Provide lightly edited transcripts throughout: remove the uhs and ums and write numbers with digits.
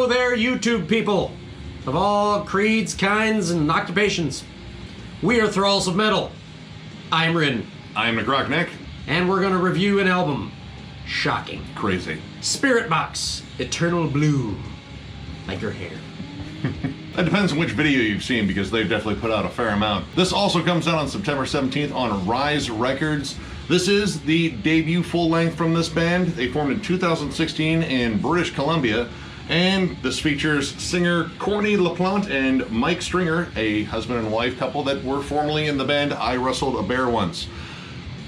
Hello there, YouTube people of all creeds, kinds, and occupations. We are Thralls of Metal. I'm Rin. I'm Necrotic Nick. And we're going to review an album. Shocking. Crazy. Spiritbox, Eternal Blue. Like your hair. That depends on which video you've seen, because they've definitely put out a fair amount. This also comes out on September 17th on Rise Records. This is the debut full-length from this band. They formed in 2016 in British Columbia, and this features singer Courtney LaPlante and Mike Stringer, a husband and wife couple that were formerly in the band I Wrestled a Bear Once,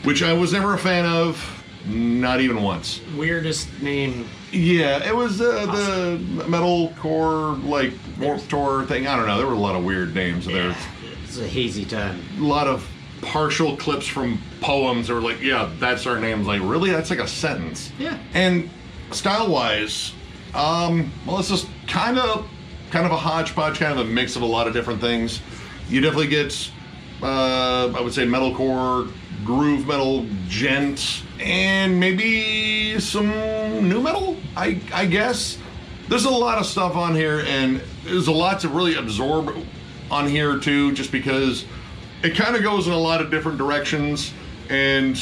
which I was never a fan of, not even once. Weirdest name. Yeah, it was the metalcore, like, Warped Tour thing. I don't know, there were a lot of weird names there. It's a hazy time. A lot of partial clips from poems that were like, yeah, that's our names. Like, really? That's like a sentence. Yeah. And style-wise, well, it's just kind of a hodgepodge, kind of a mix of a lot of different things. You definitely get, I would say, metalcore, groove metal, djent, and maybe some nu metal, I guess. There's a lot of stuff on here, and there's a lot to really absorb on here too, just because it kind of goes in a lot of different directions, and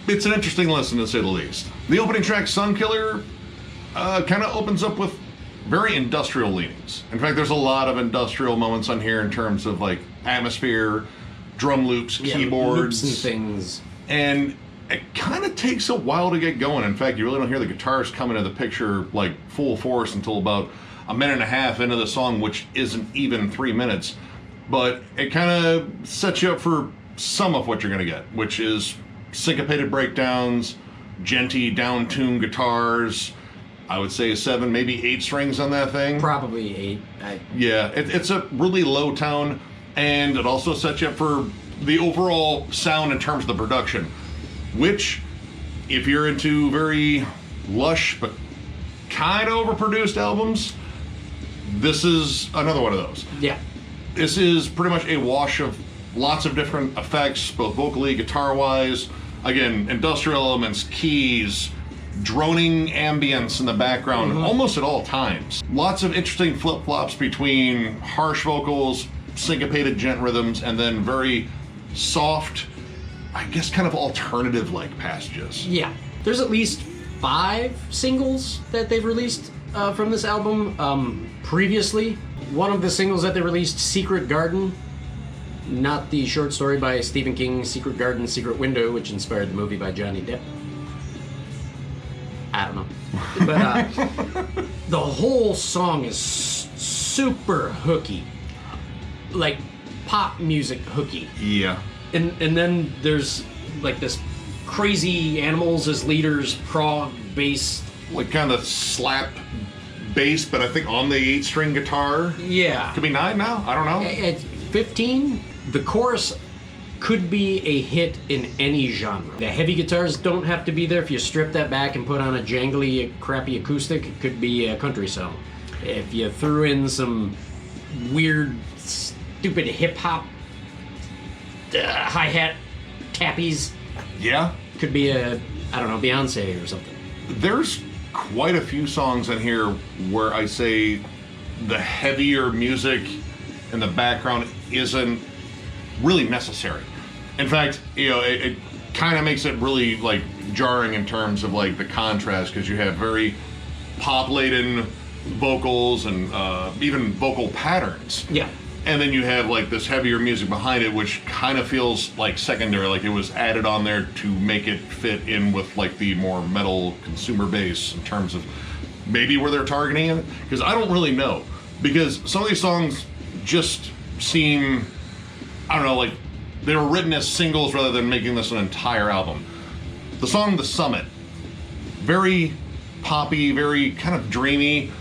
it's an interesting listen, to say the least. The opening track, Sunkiller, kind of opens up with very industrial leanings. In fact, there's a lot of industrial moments on here in terms of like atmosphere, drum loops, keyboards, loops and things. And it kind of takes a while to get going. In fact, you really don't hear the guitars come into the picture like full force until about a minute and a half into the song, which isn't even 3 minutes. But it kind of sets you up for some of what you're going to get, which is syncopated breakdowns, djenty, down-tuned guitars. I would say 7, maybe 8 strings on that thing. Probably 8. Yeah, it's a really low tone, and it also sets you up for the overall sound in terms of the production, which, if you're into very lush but kind of overproduced albums, this is another one of those. Yeah. This is pretty much a wash of lots of different effects, both vocally, guitar-wise. Again, industrial elements, keys, droning ambience in the background, almost at all times. Lots of interesting flip-flops between harsh vocals, syncopated djent rhythms, and then very soft, I guess kind of alternative-like passages. Yeah. There's at least 5 singles that they've released from this album previously. One of the singles that they released, Secret Garden, not the short story by Stephen King, Secret Garden, Secret Window, which inspired the movie by Johnny Depp. I don't know. But the whole song is super hooky. Like pop music hooky. Yeah. And then there's like this crazy animals as leaders, prog bass. Like kind of slap bass, but I think on the 8-string guitar. Yeah. Could be 9 now? I don't know. At 15, the chorus could be a hit in any genre. The heavy guitars don't have to be there. If you strip that back and put on a jangly, crappy acoustic, it could be a country song. If you threw in some weird, stupid hip-hop hi-hat tappies, Yeah. could be a, I don't know, Beyonce or something. There's quite a few songs in here where I say the heavier music in the background isn't really necessary. In fact, you know, it kind of makes it really like jarring in terms of like the contrast, because you have very pop-laden vocals and even vocal patterns. Yeah. And then you have like this heavier music behind it, which kind of feels like secondary, like it was added on there to make it fit in with like the more metal consumer base in terms of maybe where they're targeting it. Because I don't really know. Because some of these songs just seem, I don't know, like they were written as singles rather than making this an entire album. The song The Summit, very poppy, very kind of dreamy.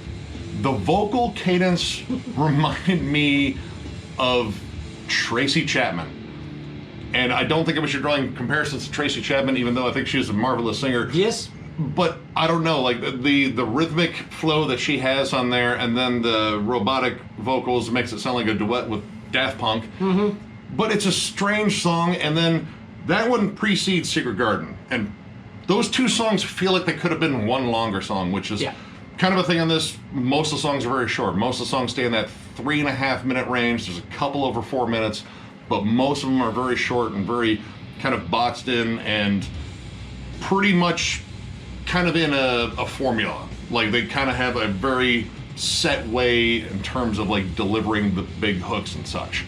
The vocal cadence reminded me of Tracy Chapman. And I don't think I should draw comparisons to Tracy Chapman, even though I think she's a marvelous singer. Yes. But I don't know, like the rhythmic flow that she has on there, and then the robotic vocals makes it sound like a duet with Daft Punk. But it's a strange song, and then that one precedes Secret Garden. And those two songs feel like they could have been one longer song, which is kind of a thing on this, most of the songs are very short. Most of the songs stay in that 3.5 minute range. There's a couple over 4 minutes, but most of them are very short and very kind of boxed in and pretty much kind of in a formula. Like they kind of have a very set way in terms of like delivering the big hooks and such.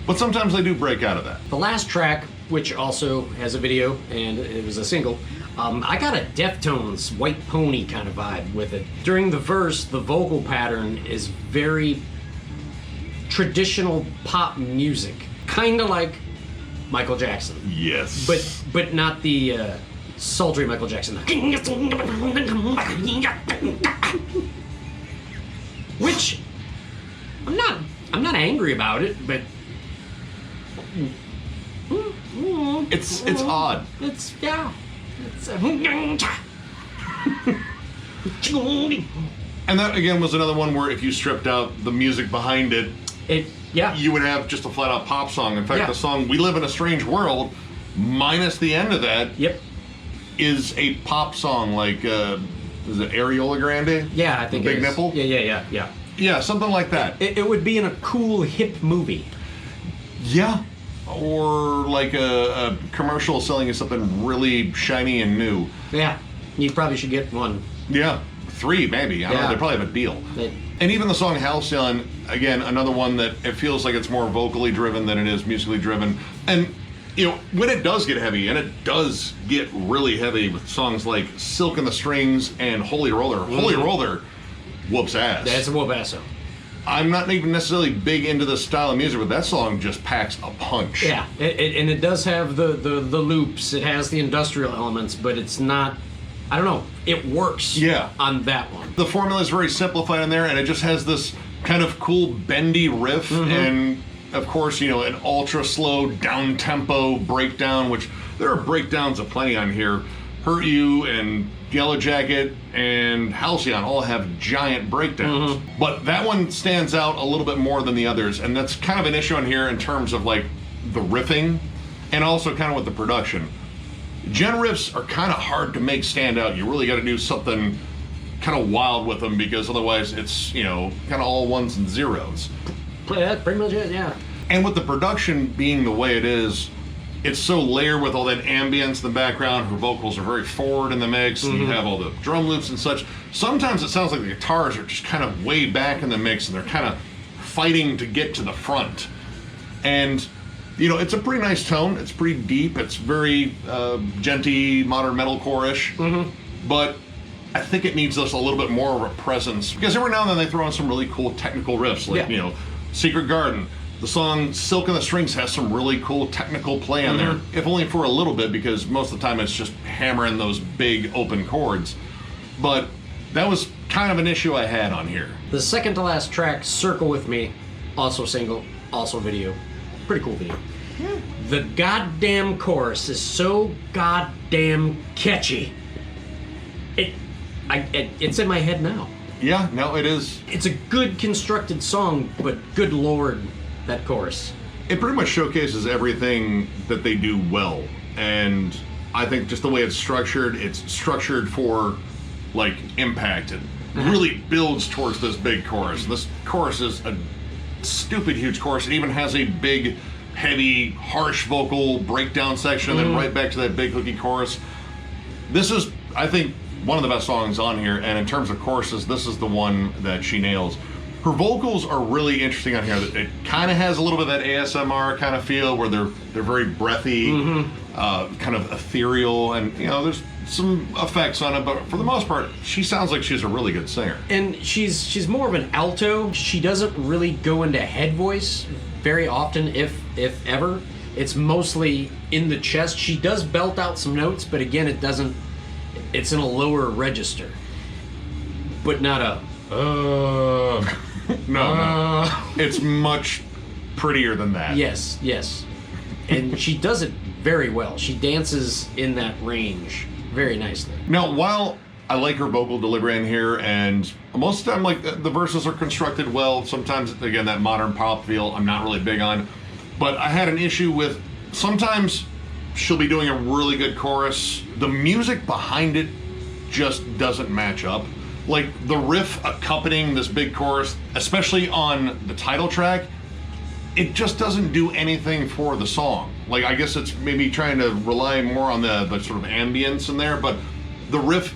But sometimes they do break out of that. The last track, which also has a video and it was a single, I got a Deftones White Pony kind of vibe with it. During the verse, the vocal pattern is very traditional pop music, kind of like Michael Jackson. Yes. But not the sultry Michael Jackson. Which I'm not angry about it, but It's odd. It's And that again was another one where if you stripped out the music behind it, you would have just a flat out pop song. In fact, the song "We Live in a Strange World," minus the end of that, is a pop song. Like, is it Areola Grande? Yeah, I think Big it is. Nipple. Yeah. Yeah, something like that. It would be in a cool hip movie. Yeah. Or like a commercial selling you something really shiny and new. Yeah, you probably should get one. Yeah, 3 maybe. I don't know. They probably have a deal. And even the song Halcyon, again, another one that it feels like it's more vocally driven than it is musically driven. And you know, when it does get heavy, and it does get really heavy with songs like Silk and the Strings and Holy Roller. Holy Roller whoops ass. That's a whoop ass song. I'm not even necessarily big into this style of music, but that song just packs a punch. Yeah, and it does have the loops. It has the industrial elements, but it's not, I don't know, it works on that one. The formula is very simplified in there, and it just has this kind of cool bendy riff, and of course, you know, an ultra slow down-tempo breakdown, which there are breakdowns aplenty on here. Hurt You and Yellow Jacket and Halcyon all have giant breakdowns. But that one stands out a little bit more than the others, and that's kind of an issue on here in terms of like the riffing and also kind of with the production. Gen riffs are kind of hard to make stand out. You really got to do something kind of wild with them, because otherwise it's, you know, kind of all ones and zeros. That's pretty much it, yeah. And with the production being the way it is, it's so layered with all that ambience in the background. Her vocals are very forward in the mix, and you have all the drum loops and such. Sometimes it sounds like the guitars are just kind of way back in the mix, and they're kind of fighting to get to the front. And, you know, it's a pretty nice tone. It's pretty deep. It's very djenty, modern metalcore-ish. But I think it needs us a little bit more of a presence, because every now and then they throw in some really cool technical riffs, like, you know, Secret Garden. The song Silk and the Strings has some really cool technical play on there, if only for a little bit, because most of the time it's just hammering those big open chords. But that was kind of an issue I had on here. The second to last track, Circle With Me, also single, also video. Pretty cool video. The goddamn chorus is so goddamn catchy. It's in my head now. Yeah, no, it is. It's a good constructed song, but good lord, that chorus. It pretty much showcases everything that they do well. And I think just the way it's structured for, like, impact. It really builds towards this big chorus. This chorus is a stupid huge chorus. It even has a big, heavy, harsh vocal breakdown section, and then right back to that big hooky chorus. This is, I think, one of the best songs on here, and in terms of choruses, this is the one that she nails. Her vocals are really interesting on here. It kind of has a little bit of that ASMR kind of feel, where they're very breathy, kind of ethereal, and you know, there's some effects on it, but for the most part, she sounds like she's a really good singer. And she's more of an alto. She doesn't really go into head voice very often, if ever. It's mostly in the chest. She does belt out some notes, but again, it's in a lower register, but not a no. It's much prettier than that. Yes. And she does it very well. She dances in that range very nicely. Now, while I like her vocal delivery in here, and most of the time, like, the verses are constructed well, sometimes, again, that modern pop feel I'm not really big on, but I had an issue with sometimes she'll be doing a really good chorus. The music behind it just doesn't match up. Like, the riff accompanying this big chorus, especially on the title track, it just doesn't do anything for the song. Like, I guess it's maybe trying to rely more on the sort of ambience in there, but the riff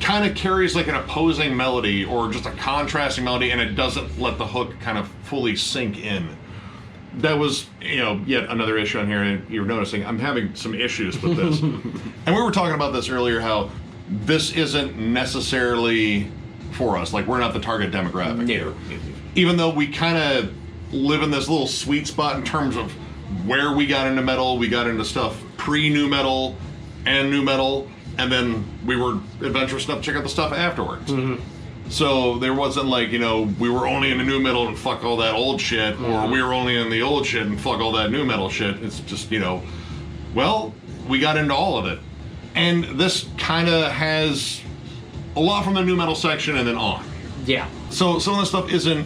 kind of carries like an opposing melody or just a contrasting melody, and it doesn't let the hook kind of fully sink in. That was, yet another issue on here, and you're noticing I'm having some issues with this. And we were talking about this earlier, how this isn't necessarily for us. Like, we're not the target demographic here. Even though we kind of live in this little sweet spot in terms of where we got into metal. We got into stuff pre-new metal and new metal, and then we were adventurous enough to check out the stuff afterwards. So there wasn't like, we were only into new metal and fuck all that old shit, or we were only in the old shit and fuck all that new metal shit. It's just, well, we got into all of it. And this kind of has a lot from the new metal section and then on. Yeah. So some of this stuff isn't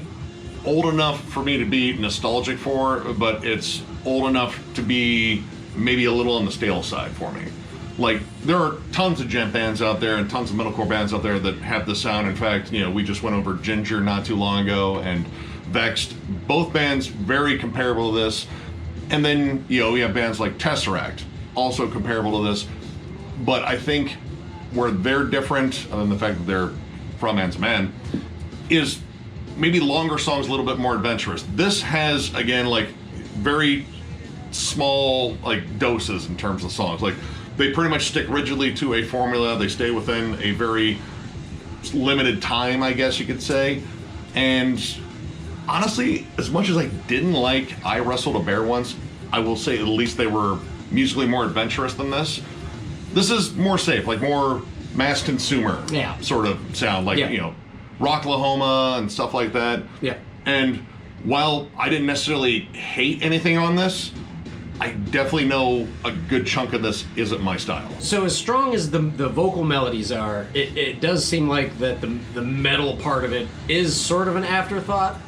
old enough for me to be nostalgic for, but it's old enough to be maybe a little on the stale side for me. Like, there are tons of djent bands out there and tons of metalcore bands out there that have the sound. In fact, we just went over Ginger not too long ago, and Vexed. Both bands very comparable to this. And then, we have bands like Tesseract, also comparable to this. But I think where they're different, other than the fact that they're from Man's Man, is maybe longer songs, a little bit more adventurous. This has, again, like, very small, like, doses in terms of songs. Like, they pretty much stick rigidly to a formula. They stay within a very limited time, I guess you could say. And honestly, as much as I didn't like I Wrestled a Bear Once, I will say at least they were musically more adventurous than this. This is more safe, like more mass consumer sort of sound, like, Rocklahoma and stuff like that. Yeah. And while I didn't necessarily hate anything on this, I definitely know a good chunk of this isn't my style. So as strong as the vocal melodies are, it does seem like that the metal part of it is sort of an afterthought.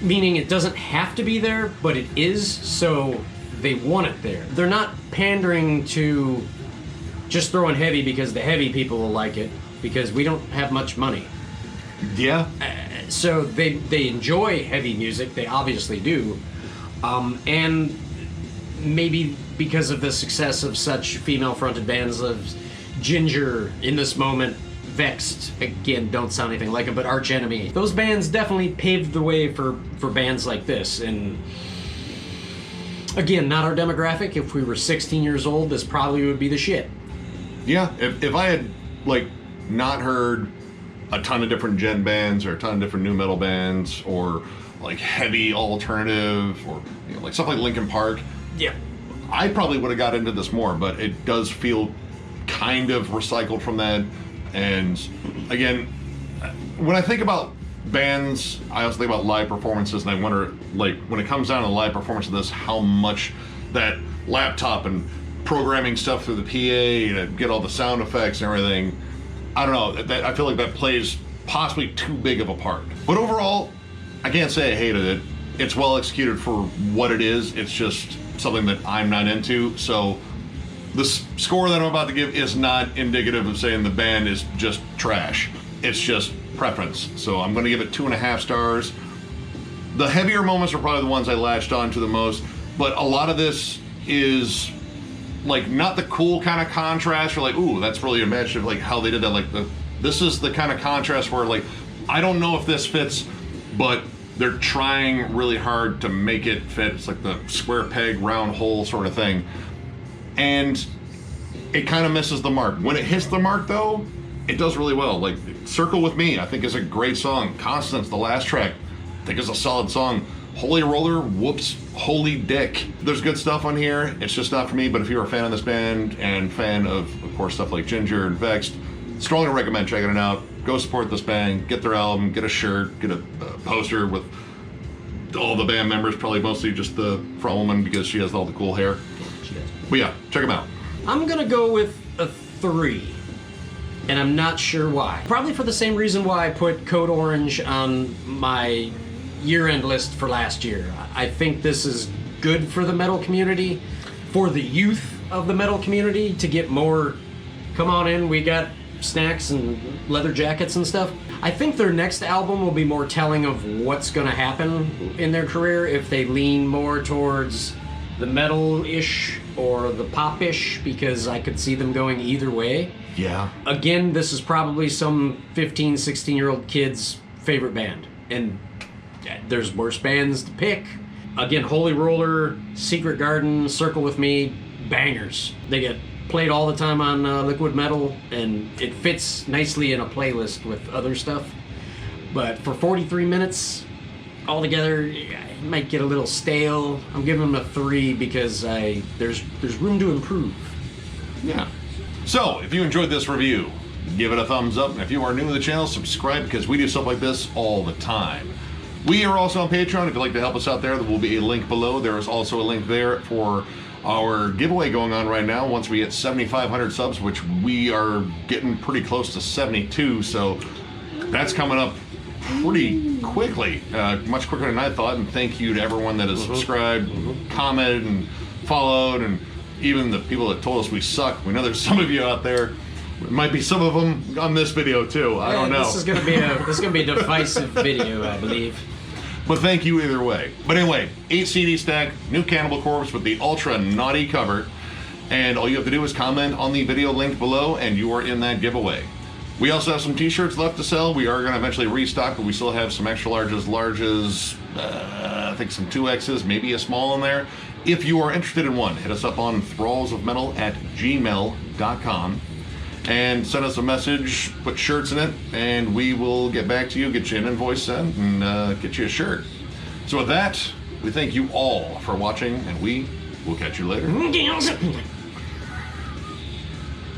Meaning it doesn't have to be there, but it is, so they want it there. They're not pandering to just throwing heavy because the heavy people will like it, because we don't have much money. Yeah. So they enjoy heavy music, they obviously do. And maybe because of the success of such female-fronted bands of Ginger in this moment, Vexed, again, don't sound anything like them, but Arch Enemy. Those bands definitely paved the way for bands like this. And again, not our demographic. If we were 16 years old, this probably would be the shit. Yeah, if I had, like, not heard a ton of different djent bands or a ton of different new metal bands or, like, heavy alternative or, like, stuff like Linkin Park, yeah, I probably would have got into this more, but it does feel kind of recycled from that. And again, when I think about bands, I also think about live performances, and I wonder, like, when it comes down to the live performance of this, how much that laptop and programming stuff through the PA to get all the sound effects and everything, I don't know, I feel like that plays possibly too big of a part. But overall, I can't say I hated it. It's well executed for what it is. It's just something that I'm not into. So the score that I'm about to give is not indicative of saying the band is just trash. It's just preference. So I'm going to give it 2.5 stars. The heavier moments are probably the ones I latched on to the most, but a lot of this is, like, not the cool kind of contrast or like, ooh, that's really imaginative, like how they did that. Like, this is the kind of contrast where, like, I don't know if this fits, but they're trying really hard to make it fit. It's like the square peg, round hole sort of thing. And it kind of misses the mark. When it hits the mark, though, it does really well. Like, Circle With Me, I think, is a great song. Constance, the last track, I think is a solid song. Holy Roller, whoops, holy dick. There's good stuff on here. It's just not for me, but if you're a fan of this band and fan of course, stuff like Ginger and Vexed, strongly recommend checking it out. Go support this band, get their album, get a shirt, get a poster with all the band members, probably mostly just the front woman because she has all the cool hair. But yeah, check them out. I'm gonna go with a 3, and I'm not sure why. Probably for the same reason why I put Code Orange on my year-end list for last year. I think this is good for the metal community, for the youth of the metal community, to get more, come on in, we got snacks and leather jackets and stuff. I think their next album will be more telling of what's going to happen in their career if they lean more towards the metal-ish or the pop-ish, because I could see them going either way. Yeah. Again, this is probably some 15, 16-year-old kid's favorite band. And there's worse bands to pick. Again, Holy Roller, Secret Garden, Circle With Me, bangers. They get played all the time on Liquid Metal, and it fits nicely in a playlist with other stuff. But for 43 minutes altogether, it might get a little stale. I'm giving them a 3 because there's room to improve. Yeah. So, if you enjoyed this review, give it a thumbs up. And if you are new to the channel, subscribe, because we do stuff like this all the time. We are also on Patreon. If you'd like to help us out there, there will be a link below. There is also a link there for our giveaway going on right now once we hit 7,500 subs, which we are getting pretty close to 72, so that's coming up pretty quickly, much quicker than I thought. And thank you to everyone that has subscribed, commented, and followed, and even the people that told us we suck. We know there's some of you out there. It might be some of them on this video too. I don't know. This is gonna be a divisive video, I believe. But thank you either way. But anyway, 8 CD stack, new Cannibal Corpse with the ultra naughty cover. And all you have to do is comment on the video link below and you are in that giveaway. We also have some t-shirts left to sell. We are gonna eventually restock, but we still have some extra larges, I think some 2Xs, maybe a small in there. If you are interested in one, hit us up on thrallsofmetal@gmail.com and send us a message, put shirts in it, and we will get back to you, get you an invoice sent, and get you a shirt. So with that, we thank you all for watching, and we will catch you later.